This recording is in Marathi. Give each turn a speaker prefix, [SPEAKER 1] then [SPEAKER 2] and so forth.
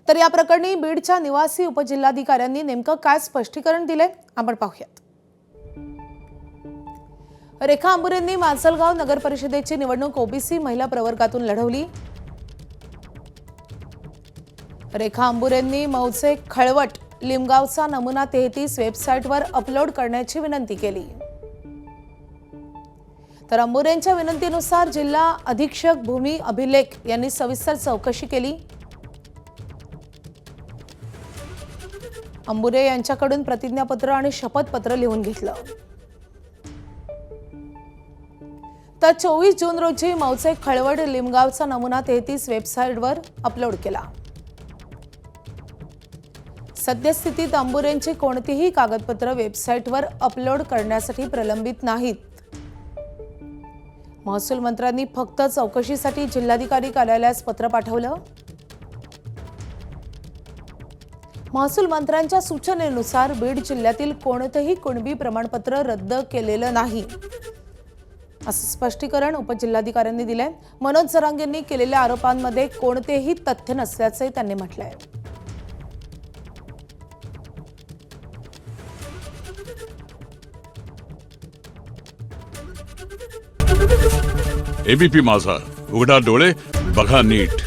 [SPEAKER 1] तर या प्रकरणी बीडच्या निवासी उपजिल्हाधिकाऱ्यांनी नेमकं काय स्पष्टीकरण दिले आपण पाहूयात। रेखा अंबुरेंनी माजलगाव नगर परिषदेची निवडणूक ओबीसी महिला प्रवर्गातून लढवली। रेखा अंबुरेंनी मौजे खळवट लिमगावचा नमुना 33 वेबसाईटवर अपलोड करण्याची विनंती केली। तर अंबुरेंच्या विनंतीनुसार जिल्हा अधीक्षक भूमी अभिलेख यांनी सविस्तर चौकशी केली। अंबुरे यांच्याकडून प्रतिज्ञापत्र आणि शपथपत्र लिहून घेतलं। तर 24 जून रोजी मौजे खळवट लिमगावचा नमुना 33 वेबसाईटवर अपलोड केला। सद्यस्थितीत अंबुरेंची कोणतीही कागदपत्र वेबसाईटवर अपलोड करण्यासाठी प्रलंबित नाहीत। महसूल मंत्र्यांनी फक्त चौकशीसाठी जिल्हाधिकारी कार्यालयास पत्र पाठवलं। महसूल मंत्र्यांच्या सूचनेनुसार बीड जिल्ह्यातील कोणतेही कुणबी प्रमाणपत्र रद्द केलेलं नाही असं स्पष्टीकरण उपजिल्हाधिकाऱ्यांनी दिलंय। मनोज जरांगेंनी केलेल्या आरोपांमध्ये कोणतेही तथ्य नसल्याचे त्यांनी म्हटलंय।
[SPEAKER 2] एबीपी माझा, उघडा डोळे बघा नीट।